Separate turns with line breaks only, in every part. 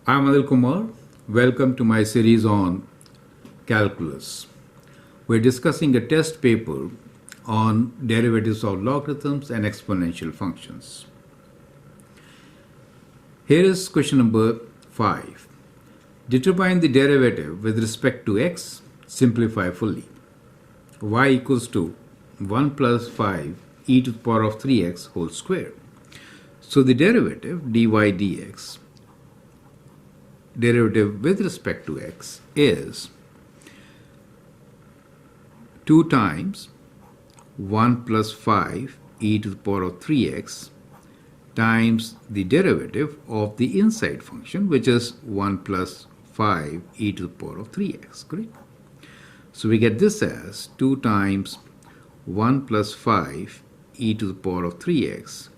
I'm Anil Kumar. Welcome to my series on calculus. We're discussing a test paper on derivatives of logarithms and exponential functions. Here is question number 5. Determine the derivative with respect to x, simplify fully. Y equals to 1 plus 5 e to the power of 3x whole square. So the derivative dy dx, derivative with respect to x, is 2 times 1 plus 5 e to the power of 3x times the derivative of the inside function, which is 1 plus 5 e to the power of 3x, correct? So we get this as 2 times 1 plus 5 e to the power of 3x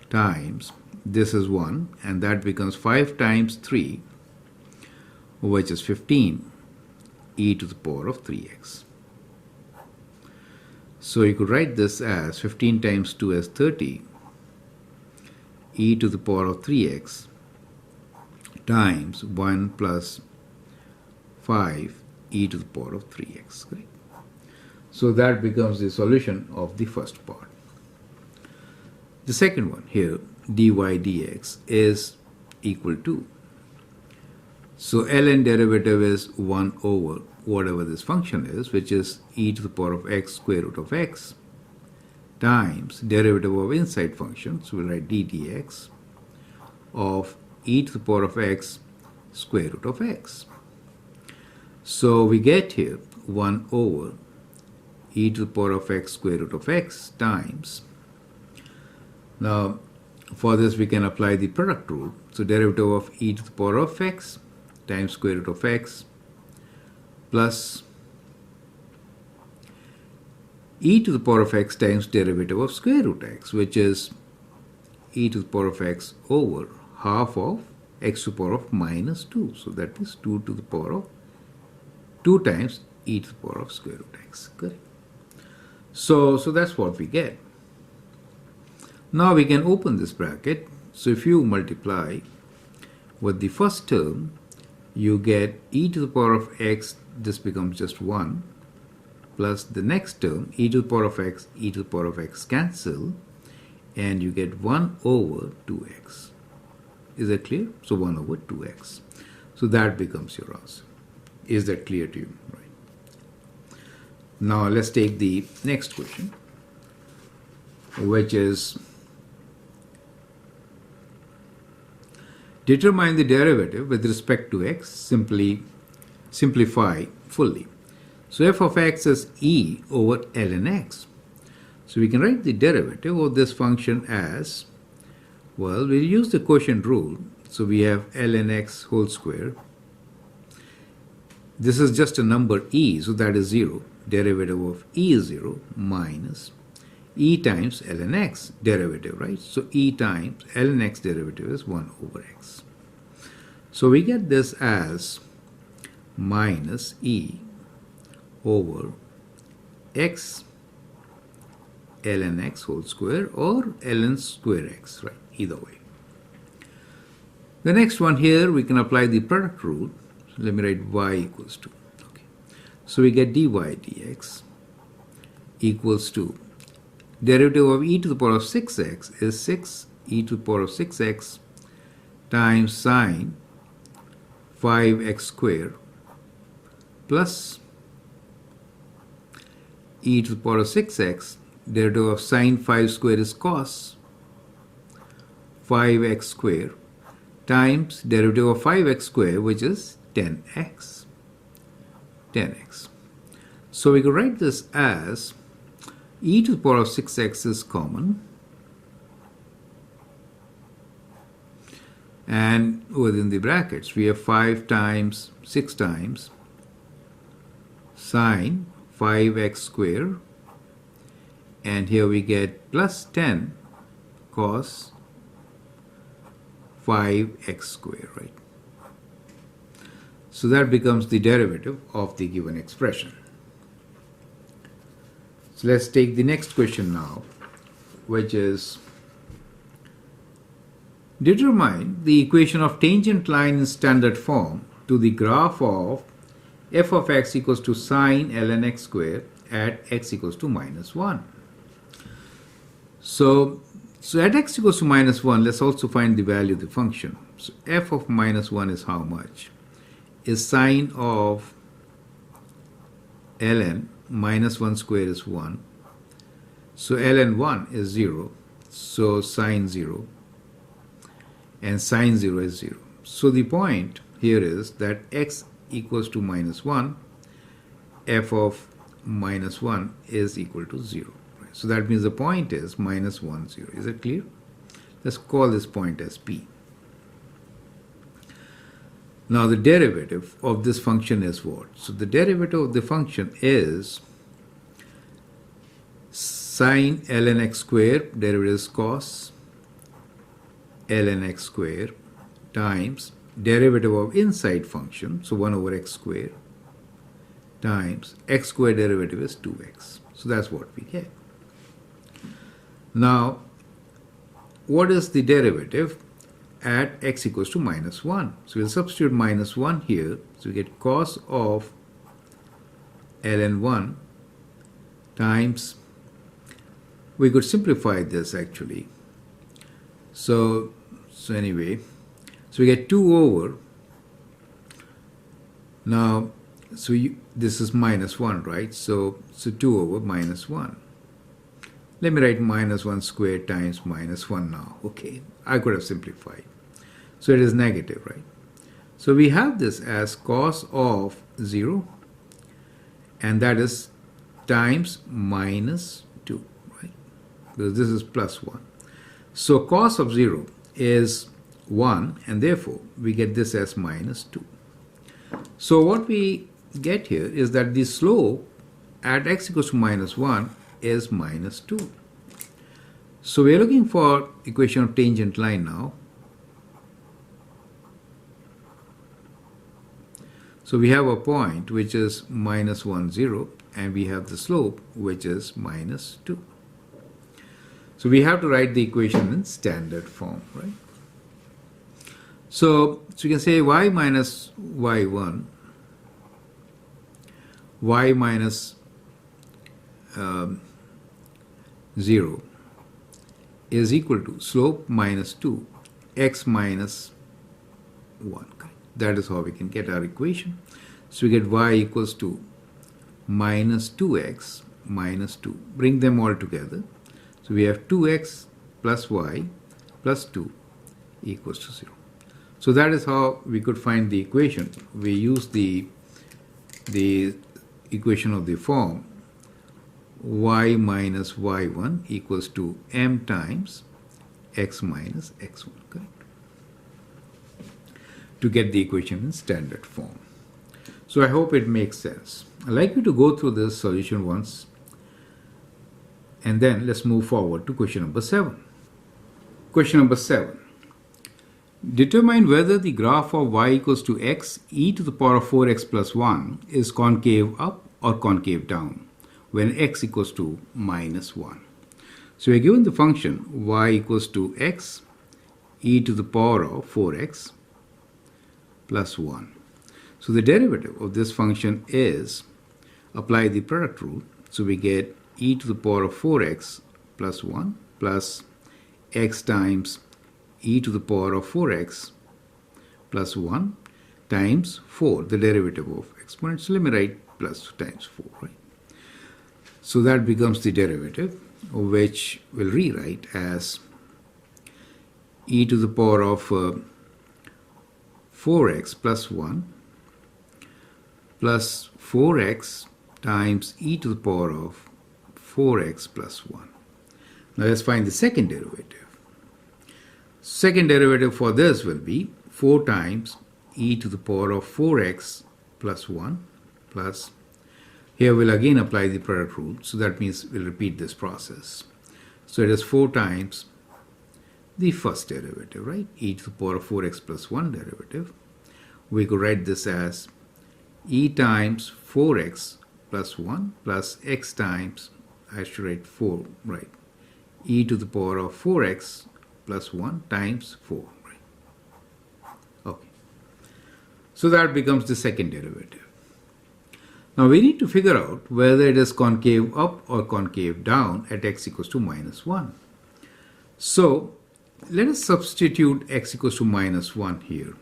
times, this is 1, and that becomes 5 times 3, which is 15 e to the power of 3x. So you could write this as 15 times 2 as 30 e to the power of 3x times 1 plus 5 e to the power of 3x. Correct? So that becomes the solution of the first part. The second one here, dy dx, is equal to, so ln derivative is 1 over whatever this function is, which is e to the power of x square root of x times derivative of inside function, so we'll write d dx of e to the power of x square root of x. So we get here 1 over e to the power of x square root of x times, now for this we can apply the product rule, so derivative of e to the power of x times square root of x plus e to the power of x times derivative of square root x, which is e to the power of x over half of x to the power of minus 2. So that is 2 to the power of 2 times e to the power of square root x. Correct? So that's what we get. Now we can open this bracket. So if you multiply with the first term, you get e to the power of x, this becomes just 1, plus the next term, e to the power of x, e to the power of x cancel, and you get 1 over 2x. Is that clear? So 1 over 2x. So that becomes your answer. Is that clear to you? Right. Now let's take the next question, which is determine the derivative with respect to x, simplify fully. So f of x is e over ln x. So we can write the derivative of this function as, well, we'll use the quotient rule. So we have ln x whole square. This is just a number e, so that is 0. Derivative of e is 0 minus e times ln x derivative, right? So e times ln x derivative is 1 over x. So we get this as minus e over x ln x whole square or ln square x, right? Either way. The next one here, we can apply the product rule. So let me write y equals to, okay. So we get dy dx equals to derivative of e to the power of 6x is 6 e to the power of 6x times sine 5x square plus e to the power of 6x, derivative of sine 5 square is cos 5x square times derivative of 5x square, which is 10x. 10x. So we could write this as e to the power of 6x is common, and within the brackets we have 5 times 6 times sine 5x square, and here we get plus 10 cos 5x square, right? So that becomes the derivative of the given expression. So let's take the next question now, which is Determine the equation of tangent line in standard form to the graph of f of x equals to sine ln x square at x equals to minus 1. So at x equals to minus 1, let's also find the value of the function. So f of minus 1 is how much? Is sine of ln minus 1 square is 1. So ln 1 is 0. So sine 0. And sine 0 is 0. So the point here is that x equals to minus 1, f of minus 1 is equal to 0. So that means the point is minus 1, 0. Is it clear? Let's call this point as P. Now the derivative of this function is what? So the derivative of the function is sine ln x square, derivative is cos ln x square, times derivative of inside function, so 1 over x square, times x square derivative is 2x. So that's what we get. Now, what is the derivative at x equals to minus 1? So we'll substitute minus 1 here. So we get cos of ln 1 times, we could simplify this actually. So anyway, so we get 2 over, now, this is minus 1, right? So 2 over minus 1. Let me write minus 1 squared times minus 1 now. Okay, I could have simplified. So it is negative, right? So we have this as cos of 0, and that is times minus 2, right? Because this is plus 1. So cos of 0 is 1, and therefore we get this as minus 2. So what we get here is that the slope at x equals to minus 1 is minus 2. So we are looking for equation of tangent line now. So we have a point which is minus 1, 0, and we have the slope which is minus 2. So we have to write the equation in standard form, right? So you can say y minus y1, y minus 0 is equal to slope minus 2, x minus 1. That is how we can get our equation. So we get y equals to minus 2x minus 2. Bring them all together. So we have 2x plus y plus 2 equals to 0. So that is how we could find the equation. We use the equation of the form y minus y1 equals to m times x minus x1, correct? To get the equation in standard form. So I hope it makes sense. I'd like you to go through this solution once, and then let's move forward to question number 7. Question number 7. Determine whether the graph of y equals to x e to the power of 4x plus 1 is concave up or concave down when x equals to minus 1. So we are given the function y equals to x e to the power of 4x plus 1. So the derivative of this function is, apply the product rule, so we get e to the power of 4x plus 1 plus x times e to the power of 4x plus 1 times 4, the derivative of exponent. So let me write plus times 4, right? So that becomes the derivative, which we'll rewrite as e to the power of 4x plus 1 plus 4x times e to the power of 4x plus 1. Now let's find the second derivative. Second derivative for this will be 4 times e to the power of 4x plus 1 plus, here we'll again apply the product rule, so that means we'll repeat this process. So it is 4 times the first derivative, right? E to the power of 4x plus 1 derivative. We could write this as e times 4x plus 1 plus x times, I should write 4, right? E to the power of 4x plus 1 times 4. Right? Okay. So that becomes the second derivative. Now we need to figure out whether it is concave up or concave down at x equals to minus 1. So let us substitute x equals to minus 1 here.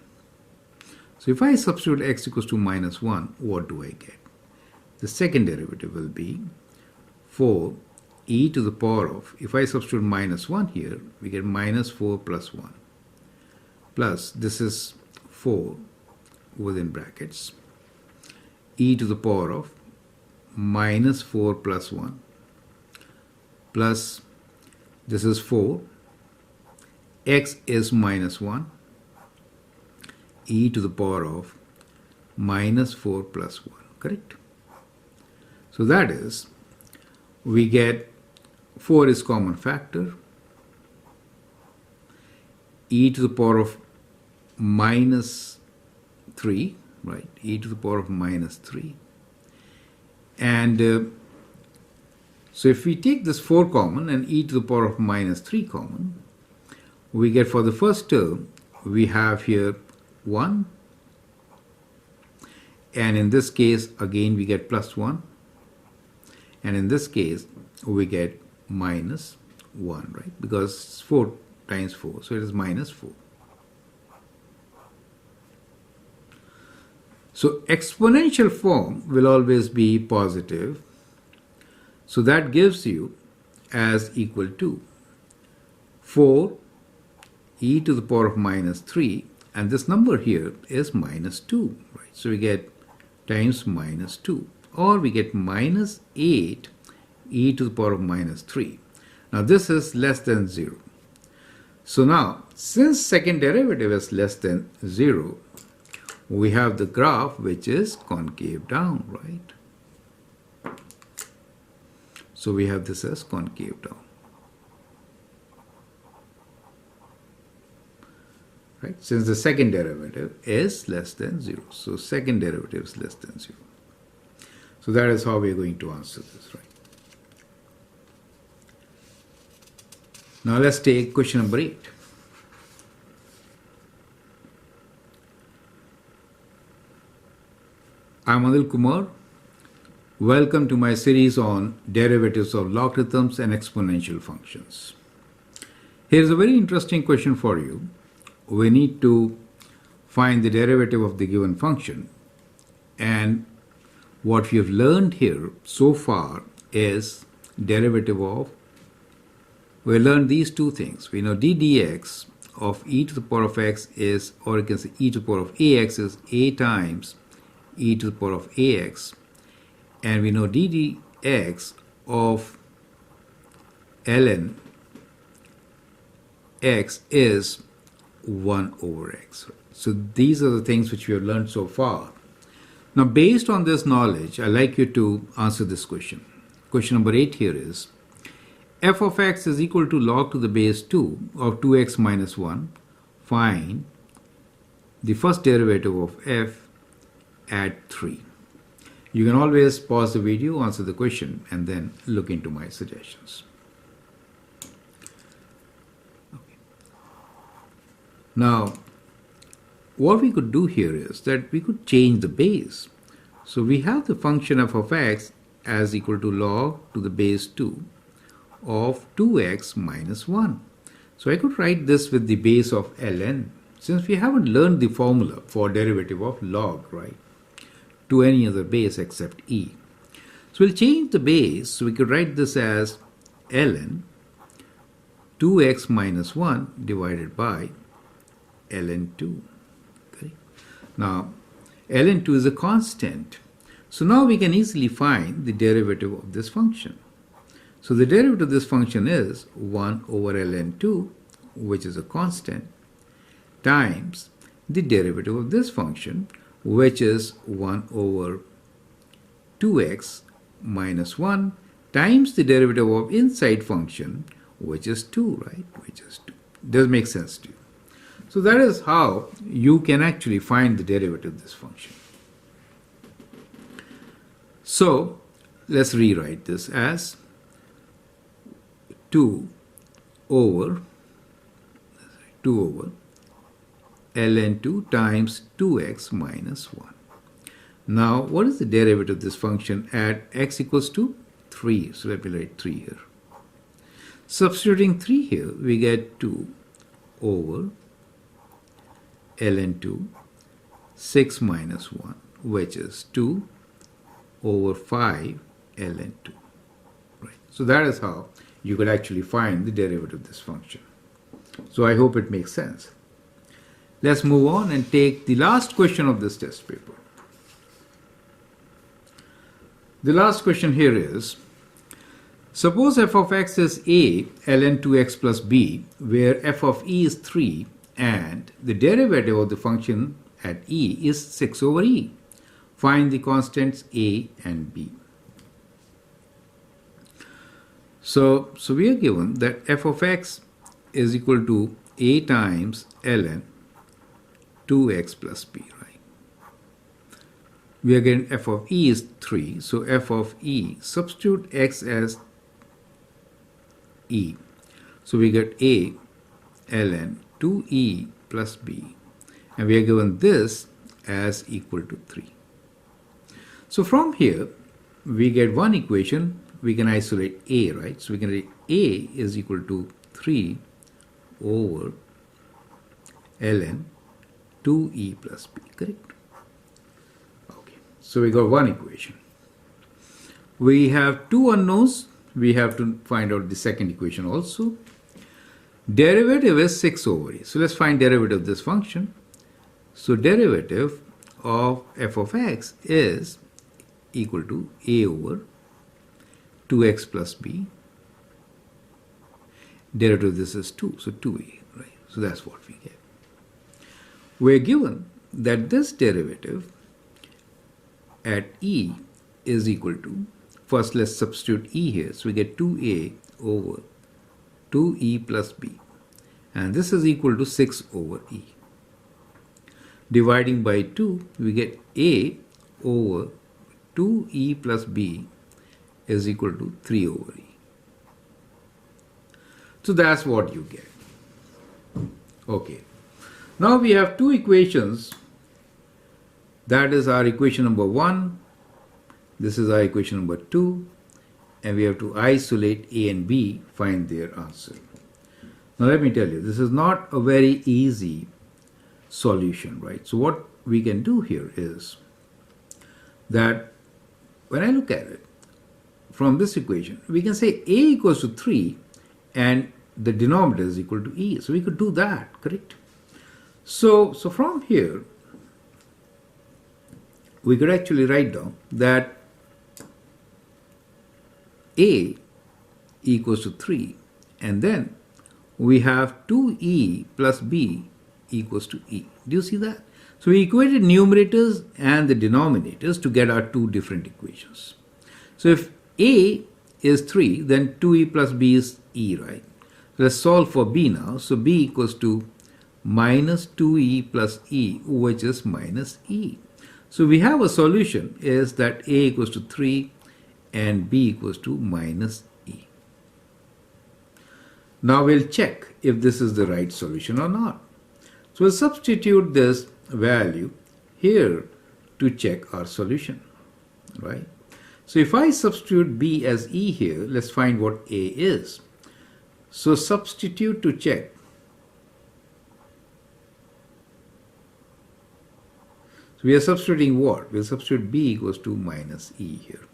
So if I substitute x equals to minus 1, what do I get? The second derivative will be 4 e to the power of, if I substitute minus 1 here, we get minus 4 plus 1. Plus, this is 4 within brackets, e to the power of minus 4 plus 1. Plus, this is 4. X is minus 1. E to the power of minus 4 plus 1. Correct? So that is, we get 4 is common factor, e to the power of minus 3, right? E to the power of minus 3. And so if we take this 4 common and e to the power of minus 3 common, we get for the first term, we have here 1. And in this case, again, we get plus 1. And in this case, we get minus 1, right? Because it's 4 times 4, so it is minus 4. So exponential form will always be positive. So that gives you as equal to 4 e to the power of minus 3, and this number here is minus 2, right? So we get times minus 2, or we get minus 8 e to the power of minus 3. Now this is less than 0. So now, since second derivative is less than 0, we have the graph which is concave down, right? So we have this as concave down. Right? Since the second derivative is less than 0. So second derivative is less than 0. So that is how we are going to answer this, right? Now let's take question number 8. I'm Anil Kumar. Welcome to my series on derivatives of logarithms and exponential functions. Here's a very interesting question for you. We need to find the derivative of the given function, and what we have learned here so far is derivative of, we learned these two things. We know d dx of e to the power of x is, or you can say e to the power of ax is a times e to the power of ax, and we know d dx of ln x is 1 over x. So these are the things which we have learned so far. Now based on this knowledge, I'd like you to answer this question. Question number 8 here is, f of x is equal to log to the base 2 of 2x minus 1. Find the first derivative of f at 3. You can always pause the video, answer the question, and then look into my suggestions. Now, what we could do here is that we could change the base. So we have the function f of x as equal to log to the base 2 of 2x minus 1. So I could write this with the base of ln, since we haven't learned the formula for derivative of log, right, to any other base except e. So we'll change the base, so we could write this as ln 2x minus 1 divided by ln2. Okay. Now, ln2 is a constant. So now we can easily find the derivative of this function. So the derivative of this function is 1 over ln2, which is a constant, times the derivative of this function, which is 1 over 2x minus 1, times the derivative of inside function, which is 2, right? Which is 2. Does make sense to you? So that is how you can actually find the derivative of this function. So let's rewrite this as 2 over 2 over ln 2 times 2x minus 1. Now, what is the derivative of this function at x equals to 3? So let me write 3 here. Substituting 3 here, we get 2 over ln 2, 6 minus 1, which is 2 over 5 ln 2. Right. So that is how you could actually find the derivative of this function. So I hope it makes sense. Let's move on and take the last question of this test paper. The last question here is, suppose f of x is a ln 2x plus b, where f of e is 3 and the derivative of the function at e is 6 over e. Find the constants a and b. So we are given that f of x is equal to a times ln 2x plus b, right? We are getting f of e is 3, so f of e, substitute x as e. So we get a ln 2e plus b, and we are given this as equal to 3. So from here, we get one equation, we can isolate a, right? So we can write a is equal to 3 over ln 2e plus b, correct? Okay, so we got one equation. We have two unknowns. We have to find out the second equation also. Derivative is 6 over e. So let's find derivative of this function. So derivative of f of x is equal to a over 2x plus b. Derivative of this is 2, so 2a, right? So that's what we get. We're given that this derivative at e is equal to, first let's substitute e here, so we get 2a over 2e plus b, and this is equal to 6 over e. Dividing by 2, we get a over 2e plus b is equal to 3 over e. So that's what you get. Okay. Now we have two equations. That is our equation number 1. This is our equation number 2. And we have to isolate a and b, find their answer. Now let me tell you, this is not a very easy solution, right? So what we can do here is that when I look at it from this equation, we can say a equals to 3 and the denominator is equal to e. So we could do that, correct? So from here, we could actually write down that a equals to 3, and then we have 2e plus b equals to e. Do you see that? So we equated numerators and the denominators to get our two different equations. So if a is 3, then 2e plus b is e, right? Let's solve for b now. So b equals to minus 2e plus e, which is minus e. So we have a solution is that a equals to 3 and b equals to minus e. Now we'll check if this is the right solution or not. So we'll substitute this value here to check our solution, right? So if I substitute b as e here, let's find what a is. So substitute to check. So we are substituting what? We'll substitute b equals to minus e here.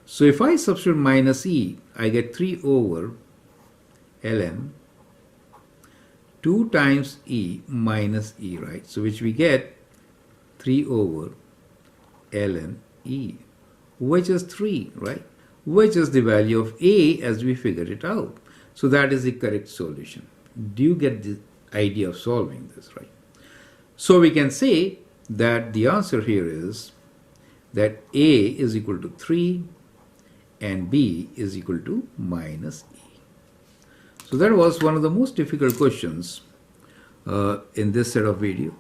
So if I substitute minus e, I get 3 over ln 2 times e minus e, right? So which we get 3 over ln e, which is 3, right? Which is the value of a as we figured it out. So that is the correct solution. Do you get the idea of solving this, right? So we can say that the answer here is that a is equal to 3 and b is equal to minus e. So that was one of the most difficult questions in this set of video.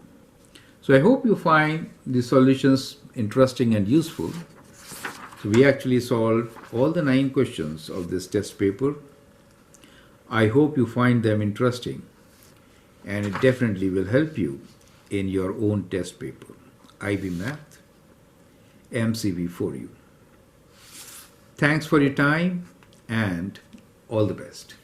So I hope you find the solutions interesting and useful. So we actually solved all the 9 questions of this test paper. I hope you find them interesting and it definitely will help you in your own test paper. IB Math, MCV4U. Thanks for your time and all the best.